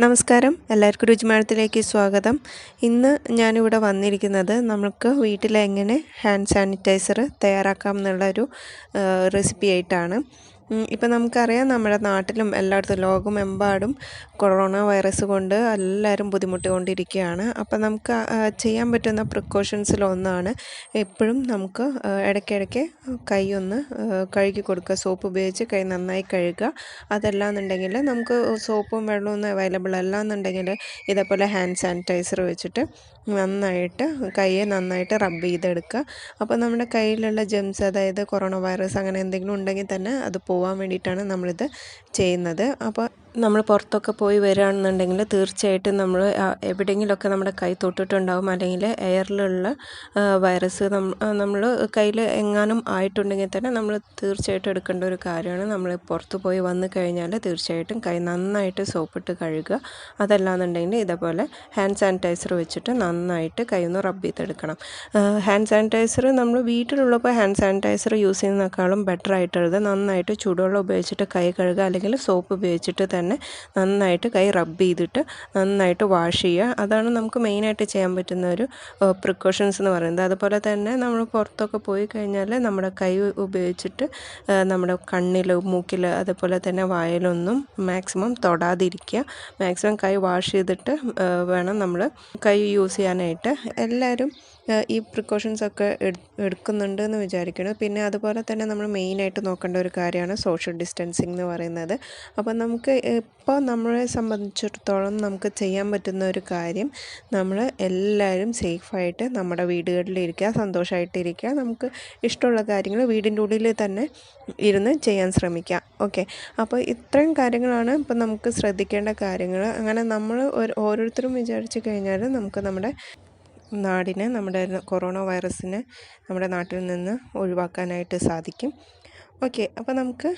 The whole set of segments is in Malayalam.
നമസ്കാരം, എല്ലാവർക്കും രുചിമാനത്തിലേക്ക് സ്വാഗതം. ഇന്ന് ഞാനിവിടെ വന്നിരിക്കുന്നത് നമുക്ക് വീട്ടിൽ എങ്ങനെ ഹാൻഡ് സാനിറ്റൈസർ തയ്യാറാക്കാം എന്നുള്ളൊരു റെസിപ്പി ആയിട്ടാണ്. ഇപ്പം നമുക്കറിയാം, നമ്മുടെ നാട്ടിലും എല്ലായിടത്തും ലോകമെമ്പാടും കൊറോണ വൈറസ് കൊണ്ട് എല്ലാവരും ബുദ്ധിമുട്ടിക്കൊണ്ടിരിക്കുകയാണ്. അപ്പം നമുക്ക് ചെയ്യാൻ പറ്റുന്ന പ്രിക്കോഷൻസിലൊന്നാണ് എപ്പോഴും നമുക്ക് ഇടയ്ക്കിടയ്ക്ക് കൈ ഒന്ന് കഴുകി കൊടുക്കുക. സോപ്പ് ഉപയോഗിച്ച് കൈ നന്നായി കഴുകുക. അതല്ലാന്നുണ്ടെങ്കിൽ നമുക്ക് സോപ്പും വെള്ളമൊന്നും അവൈലബിൾ അല്ല എന്നുണ്ടെങ്കിൽ ഇതേപോലെ ഹാൻഡ് സാനിറ്റൈസർ വെച്ചിട്ട് കൈയെ നന്നായിട്ട് റബ്ബ് ചെയ്തെടുക്കുക. അപ്പോൾ നമ്മുടെ കയ്യിലുള്ള ജെംസ്, അതായത് കൊറോണ വൈറസ് അങ്ങനെ എന്തെങ്കിലും ഉണ്ടെങ്കിൽ തന്നെ അത് പോകാൻ വേണ്ടിയിട്ടാണ് നമ്മളിത് ചെയ്യുന്നത്. അപ്പോൾ നമ്മൾ പുറത്തൊക്കെ പോയി വരികയാണെന്നുണ്ടെങ്കിൽ തീർച്ചയായിട്ടും നമ്മൾ എവിടെയെങ്കിലുമൊക്കെ നമ്മുടെ കൈ തൊട്ടിട്ടുണ്ടാകും, അല്ലെങ്കിൽ എയറിലുള്ള വൈറസ് നമ്മൾ കയ്യിൽ എങ്ങാനും ആയിട്ടുണ്ടെങ്കിൽ തന്നെ നമ്മൾ തീർച്ചയായിട്ടും എടുക്കേണ്ട ഒരു കാര്യമാണ്. നമ്മൾ പുറത്ത് പോയി വന്നു കഴിഞ്ഞാൽ തീർച്ചയായിട്ടും കൈ നന്നായിട്ട് സോപ്പിട്ട് കഴുകുക. അതല്ലാന്നുണ്ടെങ്കിൽ ഇതേപോലെ ഹാൻഡ് സാനിറ്റൈസർ വെച്ചിട്ട് നന്നായിട്ട് കൈ ഒന്ന് റബ്ബ് ചെയ്തെടുക്കണം. ഹാൻഡ് സാനിറ്റൈസർ നമ്മൾ വീട്ടിലുള്ളപ്പോൾ ഹാൻഡ് സാനിറ്റൈസർ യൂസ് ചെയ്യുന്നതിനേക്കാളും ബെറ്റർ ആയിട്ടുള്ളത് നന്നായിട്ട് ചൂടുവെള്ളം ഉപയോഗിച്ചിട്ട് കൈ കഴുകുക, അല്ലെങ്കിൽ സോപ്പ് ഉപയോഗിച്ചിട്ട് തന്നെ നന്നായിട്ട് കൈ റബ്ബ് ചെയ്തിട്ട് നന്നായിട്ട് വാഷ് ചെയ്യുക. അതാണ് നമുക്ക് മെയിനായിട്ട് ചെയ്യാൻ പറ്റുന്ന ഒരു പ്രിക്കോഷൻസ് എന്ന് പറയുന്നത്. അതുപോലെ തന്നെ നമ്മൾ പുറത്തൊക്കെ പോയി കഴിഞ്ഞാൽ നമ്മുടെ കൈ ഉപയോഗിച്ചിട്ട് നമ്മുടെ കണ്ണിൽ, മൂക്കിൽ, അതുപോലെ തന്നെ വായിലൊന്നും മാക്സിമം തൊടാതിരിക്കുക. മാക്സിമം കൈ വാഷ് ചെയ്തിട്ട് വേണം നമ്മൾ കൈ യൂസ് ചെയ്യാനായിട്ട്. എല്ലാവരും ഈ പ്രിക്കോഷൻസൊക്കെ എടുക്കുന്നുണ്ട് എന്ന് വിചാരിക്കണം. പിന്നെ അതുപോലെ തന്നെ നമ്മൾ മെയിനായിട്ട് നോക്കേണ്ട ഒരു കാര്യമാണ് സോഷ്യൽ ഡിസ്റ്റൻസിങ് എന്ന് പറയുന്നത്. അപ്പം നമുക്ക് ഇപ്പോൾ നമ്മളെ സംബന്ധിച്ചിടത്തോളം നമുക്ക് ചെയ്യാൻ പറ്റുന്ന ഒരു കാര്യം, നമ്മൾ എല്ലാവരും സേഫായിട്ട് നമ്മുടെ വീടുകളിലിരിക്കുക, സന്തോഷമായിട്ടിരിക്കുക. നമുക്ക് ഇഷ്ടമുള്ള കാര്യങ്ങൾ വീടിൻ്റെ ഉള്ളിൽ തന്നെ ഇരുന്ന് ചെയ്യാൻ ശ്രമിക്കുക. ഓക്കെ, അപ്പോൾ ഇത്രയും കാര്യങ്ങളാണ് ഇപ്പം നമുക്ക് ശ്രദ്ധിക്കേണ്ട കാര്യങ്ങൾ. അങ്ങനെ നമ്മൾ ഓരോരുത്തരും വിചാരിച്ചു കഴിഞ്ഞാൽ നമുക്ക് നമ്മുടെ നാടിനെ, നമ്മുടെ കൊറോണ വൈറസിനെ നമ്മുടെ നാട്ടിൽ നിന്ന് ഒഴിവാക്കാനായിട്ട് സാധിക്കും. ഓക്കെ, അപ്പോൾ നമുക്ക്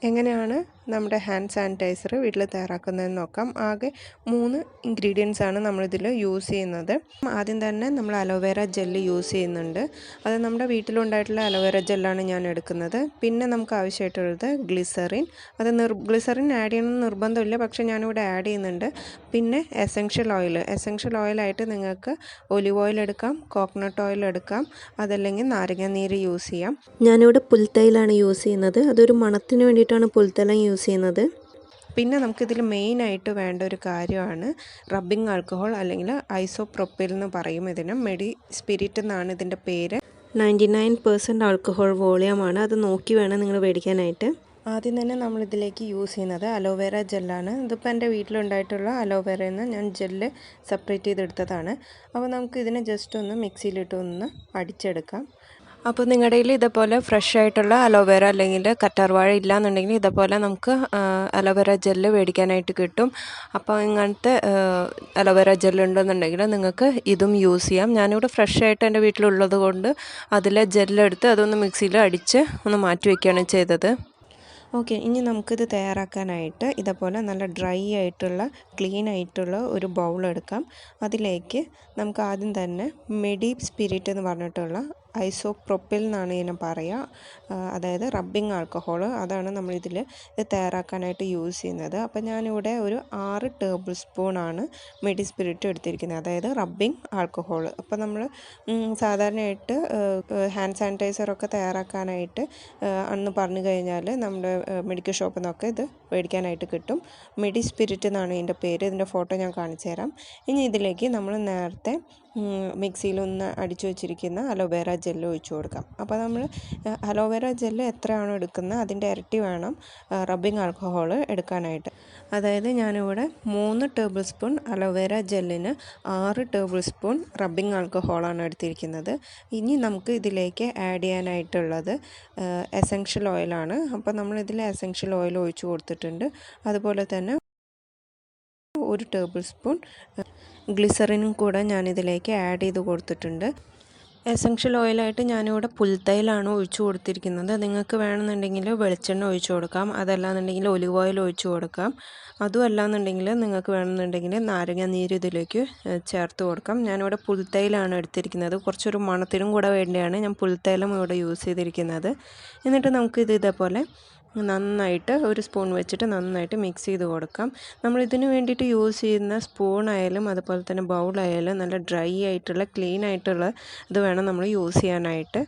എങ്ങനെയാണ് നമ്മുടെ ഹാൻഡ് സാനിറ്റൈസർ വീട്ടിൽ തയ്യാറാക്കുന്നതെന്ന് നോക്കാം. ആകെ 3 ഇൻഗ്രീഡിയൻസ് ആണ് നമ്മളിതിൽ യൂസ് ചെയ്യുന്നത്. ആദ്യം തന്നെ നമ്മൾ അലോവേര ജെല്ല് യൂസ് ചെയ്യുന്നുണ്ട്. അത് നമ്മുടെ വീട്ടിലുണ്ടായിട്ടുള്ള അലോവേര ജെല്ലാണ് ഞാൻ എടുക്കുന്നത്. പിന്നെ നമുക്ക് ആവശ്യമായിട്ടുള്ളത് ഗ്ലിസറിൻ. അത് ഗ്ലിസറിൻ ആഡ് ചെയ്യണമെന്ന് നിർബന്ധമില്ല, പക്ഷേ ഞാനിവിടെ ആഡ് ചെയ്യുന്നുണ്ട്. പിന്നെ എസെൻഷ്യൽ ഓയിലായിട്ട് നിങ്ങൾക്ക് ഒലിവ് ഓയിൽ എടുക്കാം, കോക്കനട്ട് ഓയിൽ എടുക്കാം, അതല്ലെങ്കിൽ നാരങ്ങ നീര് യൂസ് ചെയ്യാം. ഞാനിവിടെ പുൽത്തൈലാണ് യൂസ് ചെയ്യുന്നത്. അതൊരു മണത്തിന് വേണ്ടിയിട്ടാണ് പുൽത്തൈലം യൂസ് ചെയ്യുന്നത്. പിന്നെ നമുക്കിതിൽ മെയിനായിട്ട് വേണ്ട ഒരു കാര്യമാണ് റബ്ബിംഗ് ആൽക്കഹോൾ, അല്ലെങ്കിൽ ഐസോപ്രോപ്പിൽ എന്ന് പറയും. ഇതിന് മെഡി സ്പിരിറ്റ് എന്നാണ് ഇതിൻ്റെ പേര്. 99% ആൽക്കഹോൾ വോളിയമാണ്. അത് നോക്കി വേണം നിങ്ങൾ മേടിക്കാനായിട്ട്. ആദ്യം തന്നെ നമ്മളിതിലേക്ക് യൂസ് ചെയ്യുന്നത് അലോവേര ജെല്ലാണ്. ഇതിപ്പോൾ എൻ്റെ വീട്ടിലുണ്ടായിട്ടുള്ള അലോവേരയിൽ നിന്ന് ഞാൻ ജെല്ല് സെപ്പറേറ്റ് ചെയ്തെടുത്തതാണ്. അപ്പോൾ നമുക്ക് ഇതിനെ ജസ്റ്റ് ഒന്ന് മിക്സിയിലിട്ട് ഒന്ന് അടിച്ചെടുക്കാം. അപ്പോൾ നിങ്ങളുടെ കയ്യിൽ ഇതേപോലെ ഫ്രഷ് ആയിട്ടുള്ള അലോവേര അല്ലെങ്കിൽ കറ്റാർവാഴ ഇല്ലയെന്നുണ്ടെങ്കിൽ ഇതേപോലെ നമുക്ക് അലോവേര ജെല്ല് മേടിക്കാനായിട്ട് കിട്ടും. അപ്പോൾ ഇങ്ങനത്തെ അലോവേര ജെല്ല് ഉണ്ടെന്നുണ്ടെങ്കിൽ നിങ്ങൾക്ക് ഇതും യൂസ് ചെയ്യാം. ഞാനിവിടെ ഫ്രഷ് ആയിട്ട് എൻ്റെ വീട്ടിലുള്ളത് കൊണ്ട് അതിലെ ജെല്ലെടുത്ത് അതൊന്ന് മിക്സിയിൽ അടിച്ച് ഒന്ന് മാറ്റി വയ്ക്കുകയാണ് ചെയ്തത്. ഓക്കെ, ഇനി നമുക്കിത് തയ്യാറാക്കാനായിട്ട് ഇതേപോലെ നല്ല ഡ്രൈ ആയിട്ടുള്ള ക്ലീൻ ആയിട്ടുള്ള ഒരു ബൗൾ എടുക്കാം. അതിലേക്ക് നമുക്ക് ആദ്യം തന്നെ മെഡി സ്പിരിറ്റ് എന്ന് പറഞ്ഞിട്ടുള്ള ഐസോപ്രോപ്പിൽ എന്നാണ് ഇതിനെ പറയുക, അതായത് റബ്ബിംഗ് ആൽക്കഹോൾ. അതാണ് നമ്മളിതിൽ തയ്യാറാക്കാനായിട്ട് യൂസ് ചെയ്യുന്നത്. അപ്പോൾ ഞാനിവിടെ ഒരു 6 ടേബിൾ സ്പൂണാണ് മെഡി സ്പിരിറ്റ് എടുത്തിരിക്കുന്നത്, അതായത് റബ്ബിംഗ് ആൽക്കഹോൾ. അപ്പോൾ നമ്മൾ സാധാരണയായിട്ട് ഹാൻഡ് സാനിറ്റൈസറൊക്കെ തയ്യാറാക്കാനായിട്ട് അന്ന് പറഞ്ഞു കഴിഞ്ഞാൽ നമ്മുടെ മെഡിക്കൽ ഷോപ്പിൽ നിന്നൊക്കെ ഇത് മേടിക്കാനായിട്ട് കിട്ടും. മെഡി സ്പിരിറ്റ് എന്നാണ് ഇതിൻ്റെ പേര്. ഇതിൻ്റെ ഫോട്ടോ ഞാൻ കാണിച്ചു തരാം. ഇനി ഇതിലേക്ക് നമ്മൾ നേരത്തെ മിക്സിയിലൊന്ന് അടിച്ചു വെച്ചിരിക്കുന്ന അലോവേര ജെല്ല് ഒഴിച്ചു കൊടുക്കാം. അപ്പോൾ നമ്മൾ അലോവേര ജെല്ല് എത്രയാണോ എടുക്കുന്നത് അതിൻ്റെ ഇരട്ടി വേണം റബ്ബിംഗ് ആൽക്കഹോൾ എടുക്കാനായിട്ട്. അതായത് ഞാനിവിടെ 3 ടേബിൾ സ്പൂൺ അലോവേര ജെല്ലിന് 6 ടേബിൾ സ്പൂൺ റബ്ബിംഗ് ആൽക്കഹോളാണ് എടുത്തിരിക്കുന്നത്. ഇനി നമുക്ക് ഇതിലേക്ക് ആഡ് ചെയ്യാനായിട്ടുള്ളത് എസെൻഷ്യൽ ഓയിലാണ്. അപ്പോൾ നമ്മളിതിൽ എസെൻഷ്യൽ ഓയിൽ ഒഴിച്ചു കൊടുത്തിട്ടുണ്ട്. അതുപോലെ തന്നെ 1 ടേബിൾ സ്പൂൺ ഗ്ലിസറിനും കൂടെ ഞാനിതിലേക്ക് ആഡ് ചെയ്ത് കൊടുത്തിട്ടുണ്ട്. എസെൻഷ്യൽ ഓയിലായിട്ട് ഞാനിവിടെ പുൽത്തൈലാണ് ഒഴിച്ചു കൊടുത്തിരിക്കുന്നത്. നിങ്ങൾക്ക് വേണമെന്നുണ്ടെങ്കിൽ വെളിച്ചെണ്ണ ഒഴിച്ചു കൊടുക്കാം, അതല്ലാന്നുണ്ടെങ്കിൽ ഒലിവ് ഓയിൽ ഒഴിച്ചു കൊടുക്കാം. അതും അല്ലാന്നുണ്ടെങ്കിൽ നിങ്ങൾക്ക് വേണമെന്നുണ്ടെങ്കിൽ നാരങ്ങ നീര് ഇതിലേക്ക് ചേർത്ത് കൊടുക്കാം. ഞാനിവിടെ പുൽത്തൈലാണ് എടുത്തിരിക്കുന്നത്. കുറച്ചൊരു മണത്തിനും കൂടെ വേണ്ടിയാണ് ഞാൻ പുൽത്തൈലം ഇവിടെ യൂസ് ചെയ്തിരിക്കുന്നത്. എന്നിട്ട് നമുക്കിത് ഇതേപോലെ നന്നായിട്ട് ഒരു സ്പൂൺ വെച്ചിട്ട് നന്നായിട്ട് മിക്സ് ചെയ്ത് കൊടുക്കാം. നമ്മളിതിന് വേണ്ടിയിട്ട് യൂസ് ചെയ്യുന്ന സ്പൂണായാലും അതുപോലെ തന്നെ ബൗളായാലും നല്ല ഡ്രൈ ആയിട്ടുള്ള ക്ലീൻ ആയിട്ടുള്ള ഇത് വേണം നമ്മൾ യൂസ് ചെയ്യാനായിട്ട്.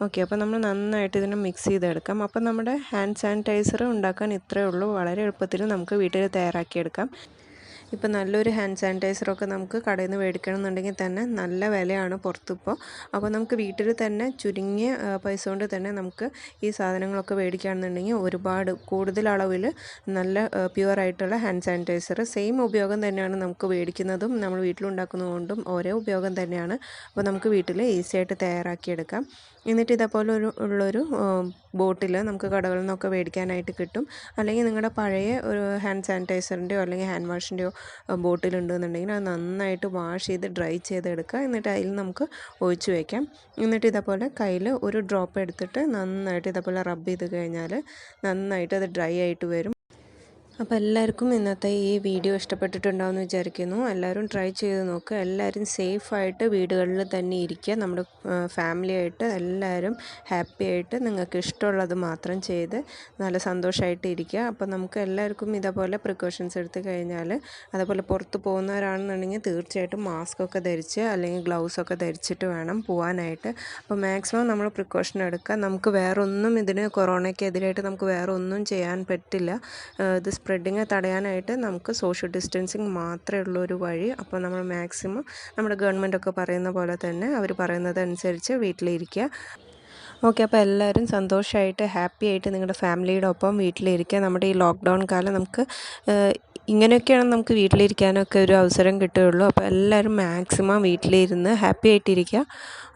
ഓക്കെ, അപ്പോൾ നമ്മൾ നന്നായിട്ട് ഇതിനെ മിക്സ് ചെയ്തെടുക്കാം. അപ്പോൾ നമ്മുടെ ഹാൻഡ് സാനിറ്റൈസർ ഉണ്ടാക്കാൻ ഇത്രയേ ഉള്ളൂ. വളരെ എളുപ്പത്തിൽ നമുക്ക് വീട്ടിൽ തയ്യാറാക്കിയെടുക്കാം. ഇപ്പോൾ നല്ലൊരു ഹാൻഡ് സാനിറ്റൈസറൊക്കെ നമുക്ക് കടയിൽ നിന്ന് മേടിക്കണമെന്നുണ്ടെങ്കിൽ തന്നെ നല്ല വിലയാണ് പുറത്തിപ്പോൾ. അപ്പോൾ നമുക്ക് വീട്ടിൽ തന്നെ ചുരുങ്ങിയ പൈസ കൊണ്ട് തന്നെ നമുക്ക് ഈ സാധനങ്ങളൊക്കെ മേടിക്കുകയാണെന്നുണ്ടെങ്കിൽ ഒരുപാട് കൂടുതൽ അളവിൽ നല്ല പ്യുവറായിട്ടുള്ള ഹാൻഡ് സാനിറ്റൈസർ സെയിം ഉപയോഗം തന്നെയാണ് നമുക്ക് മേടിക്കുന്നതും നമ്മൾ വീട്ടിലുണ്ടാക്കുന്നതുകൊണ്ടും ഒരേ ഉപയോഗം തന്നെയാണ്. അപ്പോൾ നമുക്ക് വീട്ടിൽ ഈസി ആയിട്ട് തയ്യാറാക്കിയെടുക്കാം. എന്നിട്ട് ഇതേപോലെ ഉള്ളൊരു ബോട്ടിൽ നമുക്ക് കടകളിൽ നിന്നൊക്കെ മേടിക്കാനായിട്ട് കിട്ടും. അല്ലെങ്കിൽ നിങ്ങളുടെ പഴയ ഒരു ഹാൻഡ് സാനിറ്റൈസറിൻ്റെയോ അല്ലെങ്കിൽ ഹാൻഡ് വാഷിൻ്റെയോ ബോട്ടിലുണ്ടെന്നുണ്ടെങ്കിൽ അത് നന്നായിട്ട് വാഷ് ചെയ്ത് ഡ്രൈ ചെയ്തെടുക്കുക. എന്നിട്ട് അതിൽ നമുക്ക് ഒഴിച്ച് വയ്ക്കാം. എന്നിട്ട് ഇതേപോലെ കയ്യിൽ ഒരു ഡ്രോപ്പ് എടുത്തിട്ട് നന്നായിട്ട് ഇതേപോലെ റബ്ബ് ചെയ്ത് കഴിഞ്ഞാൽ നന്നായിട്ട് അത് ഡ്രൈ ആയിട്ട് വരും. അപ്പോൾ എല്ലാവർക്കും ഇന്നത്തെ ഈ വീഡിയോ ഇഷ്ടപ്പെട്ടിട്ടുണ്ടാവുമെന്ന് വിചാരിക്കുന്നു. എല്ലാവരും ട്രൈ ചെയ്ത് നോക്കുക. എല്ലാവരും സേഫായിട്ട് വീടുകളിൽ തന്നെ ഇരിക്കുക. നമ്മുടെ ഫാമിലിയായിട്ട് എല്ലാവരും ഹാപ്പി ആയിട്ട് നിങ്ങൾക്ക് ഇഷ്ടമുള്ളത് മാത്രം ചെയ്ത് നല്ല സന്തോഷമായിട്ട് ഇരിക്കുക. അപ്പോൾ നമുക്ക് എല്ലാവർക്കും ഇതേപോലെ പ്രിക്കോഷൻസ് എടുത്ത് കഴിഞ്ഞാൽ അതേപോലെ പുറത്ത് പോകുന്നവരാണെന്നുണ്ടെങ്കിൽ തീർച്ചയായിട്ടും മാസ്കൊക്കെ ധരിച്ച് അല്ലെങ്കിൽ ഗ്ലൗസൊക്കെ ധരിച്ചിട്ട് വേണം പോകാനായിട്ട്. അപ്പോൾ മാക്സിമം നമ്മൾ പ്രിക്കോഷൻ എടുക്കുക. നമുക്ക് വേറൊന്നും ഇതിന് കൊറോണയ്ക്കെതിരായിട്ട് നമുക്ക് വേറെ ഒന്നും ചെയ്യാൻ പറ്റില്ല. ഇത് സ്പ്രെഡിങ് തടയാനായിട്ട് നമുക്ക് സോഷ്യൽ ഡിസ്റ്റൻസിങ് മാത്രമേ ഉള്ളൂ ഒരു വഴി. അപ്പോൾ നമ്മൾ മാക്സിമം നമ്മുടെ ഗവൺമെൻറ്റൊക്കെ പറയുന്ന പോലെ തന്നെ അവർ പറയുന്നതനുസരിച്ച് വീട്ടിലിരിക്കുക. ഓക്കെ, അപ്പോൾ എല്ലാവരും സന്തോഷമായിട്ട് ഹാപ്പി ആയിട്ട് നിങ്ങളുടെ ഫാമിലിയുടെ ഒപ്പം വീട്ടിലിരിക്കുക. നമ്മുടെ ഈ ലോക്ക്ഡൗൺ കാലം നമുക്ക് ഇങ്ങനെയൊക്കെയാണ് നമുക്ക് വീട്ടിലിരിക്കാനൊക്കെ ഒരു അവസരം കിട്ടുകയുള്ളൂ. അപ്പോൾ എല്ലാവരും മാക്സിമം വീട്ടിലിരുന്ന് ഹാപ്പി ആയിട്ടിരിക്കുക.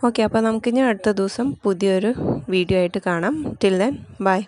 ഓക്കെ, അപ്പോൾ നമുക്കിനി അടുത്ത ദിവസം പുതിയൊരു വീഡിയോ ആയിട്ട് കാണാം. Till then bye.